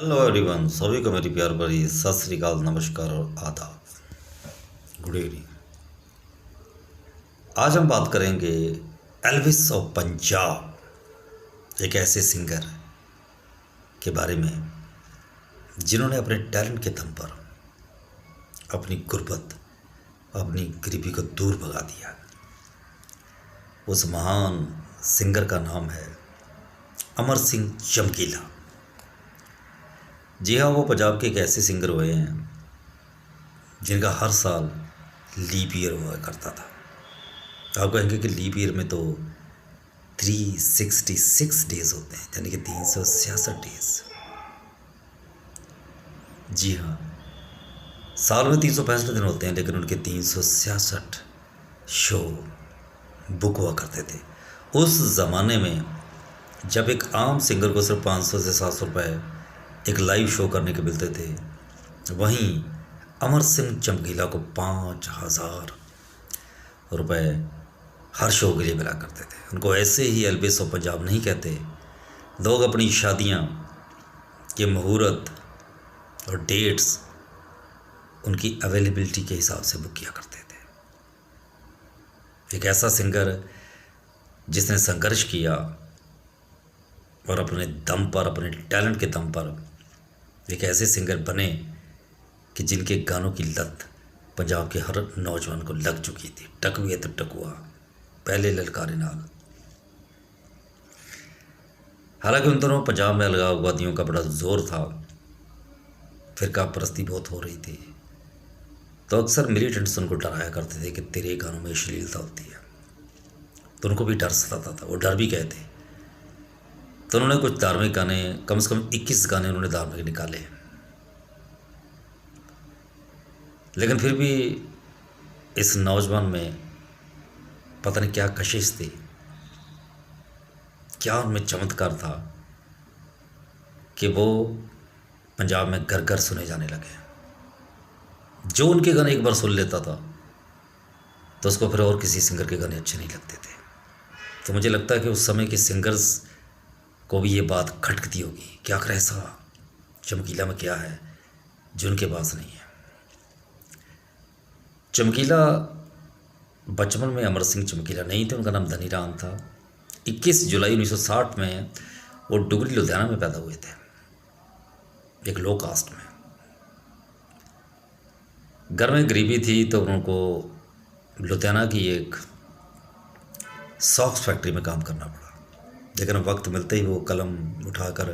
Hello everyone, सभी को मेरी प्यार भरी सत श्री अकाल, नमस्कार और आदाब, गुड इवनिंग। आज हम बात करेंगे एल्विस ऑफ पंजाब, एक ऐसे सिंगर के बारे में जिन्होंने अपने टैलेंट के दम पर अपनी गुर्बत, अपनी गरीबी को दूर भगा दिया। उस महान सिंगर का नाम है अमर सिंह चमकीला। जी हाँ, वो पंजाब के एक ऐसे सिंगर हुए हैं जिनका हर साल लीप ईयर हुआ करता था। आप कहेंगे कि लीप ईयर में तो 366 डेज होते हैं, यानी कि 366 डेज। जी हाँ, साल में 365 दिन होते हैं, लेकिन उनके 366 शो बुक हुआ करते थे। उस ज़माने में जब एक आम सिंगर को सिर्फ 500 से 700 रुपये एक लाइव शो करने के मिलते थे, वहीं अमर सिंह चमकीला को 5000 रुपये हर शो के लिए मिला करते थे। उनको ऐसे ही एल्विस ऑफ पंजाब नहीं कहते। लोग अपनी शादियां के मुहूर्त और डेट्स उनकी अवेलेबिलिटी के हिसाब से बुक किया करते थे। एक ऐसा सिंगर जिसने संघर्ष किया और अपने दम पर, अपने टैलेंट के दम पर एक ऐसे सिंगर बने कि जिनके गानों की लत पंजाब के हर नौजवान को लग चुकी थी। टक भी है तो टकुआ, पहले ललकारे नाल। हालांकि उन दोनों पंजाब में अलगाववादियों का बड़ा जोर था, फिरका परस्ती बहुत हो रही थी, तो अक्सर मिलिटेंट्स उनको डराया करते थे कि तेरे गानों में अश्लीलता होती है। तो उनको भी डर सताता था, वो डर भी गए थे। तो उन्होंने कुछ धार्मिक गाने, कम से कम 21 गाने उन्होंने धार्मिक निकाले। लेकिन फिर भी इस नौजवान में पता नहीं क्या कशिश थी, क्या उनमें चमत्कार था कि वो पंजाब में घर घर सुने जाने लगे। जो उनके गाने एक बार सुन लेता था तो उसको फिर और किसी सिंगर के गाने अच्छे नहीं लगते थे। तो मुझे लगता है कि उस समय के सिंगर्स को भी ये बात खटकती होगी कि आखिर ऐसा चमकीला में क्या है जो उनके पास नहीं है। चमकीला बचपन में अमर सिंह चमकीला नहीं थे, उनका नाम धनी राम था। 21 जुलाई 1960 में वो डुगरी लुधियाना में पैदा हुए थे, एक लो कास्ट में। घर में गरीबी थी तो उनको लुधियाना की एक सॉक्स फैक्ट्री में काम करना पड़ा, लेकिन वक्त मिलते ही वो कलम उठाकर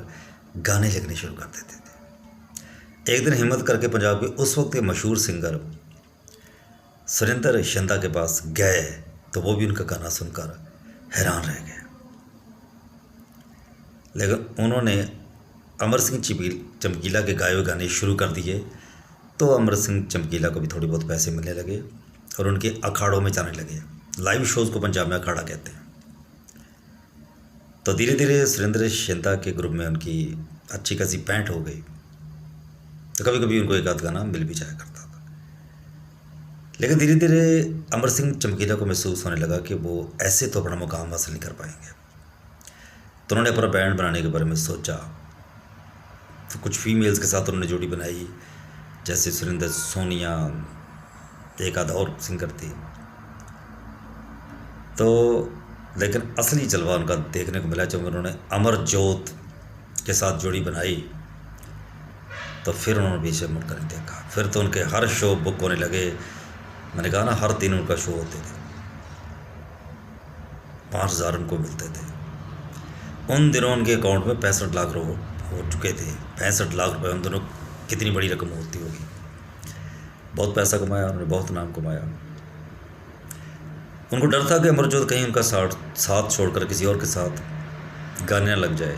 गाने लिखने शुरू कर देते थे। एक दिन हिम्मत करके पंजाब के उस वक्त के मशहूर सिंगर सुरेंद्र शिंदा के पास गए, तो वो भी उनका गाना सुनकर हैरान रह गए। लेकिन उन्होंने अमर सिंह चमकीला के गाए हुए गाने शुरू कर दिए, तो अमर सिंह चमकीला को भी थोड़े बहुत पैसे मिलने लगे और उनके अखाड़ों में जाने लगे। लाइव शोज़ को पंजाब में अखाड़ा कहते हैं। तो धीरे धीरे सुरेंद्र शिंदा के ग्रुप में उनकी अच्छी खासी पैंट हो गई, तो कभी कभी उनको एक आध गाना मिल भी जाया करता था। लेकिन धीरे धीरे अमर सिंह चमकीला को महसूस होने लगा कि वो ऐसे तो अपना मुकाम हासिल नहीं कर पाएंगे। तो उन्होंने अपना बैंड बनाने के बारे में सोचा। तो कुछ फीमेल्स के साथ उन्होंने जोड़ी बनाई, जैसे सुरेंद्र, सोनिया, एक आध और सिंगर थी। तो लेकिन असली जलवा उनका देखने को मिला जब उन्होंने अमरजोत के साथ जोड़ी बनाई। तो फिर उन्होंने पीछे मुड़कर नहीं देखा। फिर तो उनके हर शो बुक होने लगे। मैंने कहा ना, हर दिन उनका शो होते थे, 5000 उनको मिलते थे। उन दिनों उनके अकाउंट में 65 लाख रुपये हो चुके थे। 65 लाख रुपये उन दोनों कितनी बड़ी रकम होती होगी। बहुत पैसा कमाया उन्होंने, बहुत नाम कमाया। उनको डर था कि अमरजोत कहीं उनका साथ छोड़कर किसी और के साथ गाने लग जाए,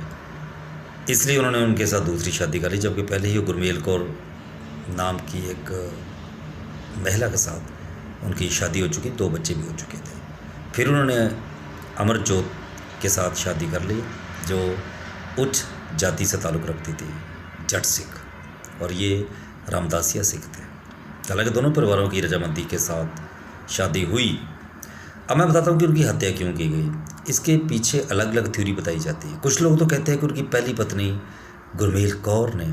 इसलिए उन्होंने उनके साथ दूसरी शादी कर ली। जबकि पहले ही गुरमेल कौर नाम की एक महिला के साथ उनकी शादी हो चुकी, 2 बच्चे भी हो चुके थे। फिर उन्होंने अमरजोत के साथ शादी कर ली, जो उच्च जाति से ताल्लुक़ रखती थी, जट सिख, और ये रामदासिया सिख थे। हालांकि दोनों परिवारों की रजामंदी के साथ शादी हुई। अब मैं बताता हूँ कि उनकी हत्या क्यों की गई। इसके पीछे अलग अलग थ्योरी बताई जाती है। कुछ लोग तो कहते हैं कि उनकी पहली पत्नी गुरमेल कौर ने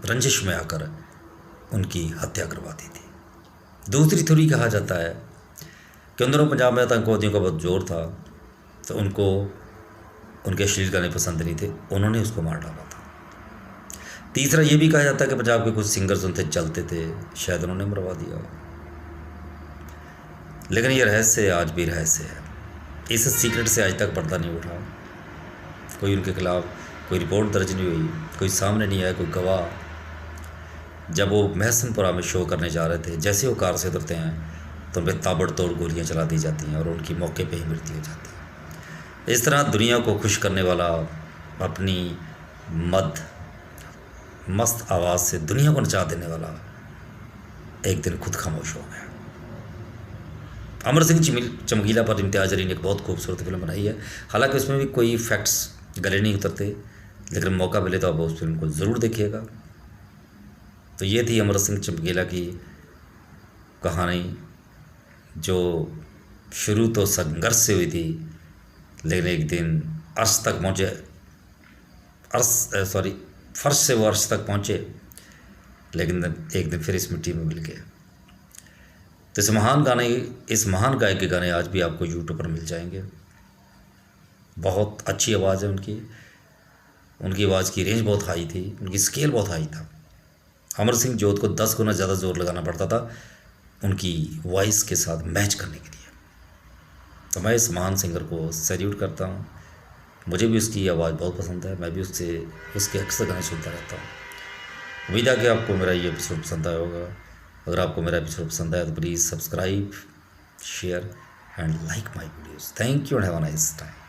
रंजिश में आकर उनकी हत्या करवा दी थी। दूसरी थ्योरी कहा जाता है कि उन दिनों पंजाब में आतंकवादियों का बहुत जोर था, तो उनको उनके अश्लील गाने पसंद नहीं थे, उन्होंने उसको मार डाला था। तीसरा ये भी कहा जाता है कि पंजाब के कुछ सिंगर्स उनसे चलते थे, शायद उन्होंने मरवा दिया। लेकिन ये रहस्य आज भी रहस्य है। इस सीक्रेट से आज तक पर्दा नहीं उठा, कोई उनके खिलाफ कोई रिपोर्ट दर्ज नहीं हुई, कोई सामने नहीं आया, कोई गवाह। जब वो महसनपुरा में शो करने जा रहे थे, जैसे वो कार से उतरते हैं तो उनपर ताबड़तोड़ गोलियां चला दी जाती हैं और उनकी मौके पे ही मृत्यु हो जाती है। इस तरह दुनिया को खुश करने वाला, अपनी मस्त आवाज़ से दुनिया को नचा देने वाला, एक दिन खुद खामोश हो गया। अमर सिंह चमकीला पर इम्तियाज़ अली ने एक बहुत खूबसूरत फिल्म बनाई है। हालांकि उसमें भी कोई फैक्ट्स गले नहीं उतरते, लेकिन मौका मिले तो आप उस फिल्म को ज़रूर देखिएगा। तो ये थी अमर सिंह चमकीला की कहानी, जो शुरू तो संघर्ष से हुई थी, लेकिन एक दिन अर्श तक पहुँचे, फर्श से वो अर्श तक पहुँचे, लेकिन एक दिन फिर इस मिट्टी में मिल गए। तो इस महान गायक के गाने आज भी आपको यूट्यूब पर मिल जाएंगे। बहुत अच्छी आवाज़ है उनकी आवाज़ की रेंज बहुत हाई थी, उनकी स्केल बहुत हाई था। अमर सिंह जोत को 10 गुना ज़्यादा जोर लगाना पड़ता था उनकी वॉइस के साथ मैच करने के लिए। तो मैं इस महान सिंगर को सैल्यूट करता हूँ। मुझे भी उसकी आवाज़ बहुत पसंद है, मैं भी उसके अक्सर गाने सुनता रहता हूँ। उम्मीद है कि आपको मेरा ये एपिसोड पसंद आया होगा। अगर आपको मेरा एपिसोड पसंद आया तो please subscribe, share and like my videos. Thank you and have a nice time.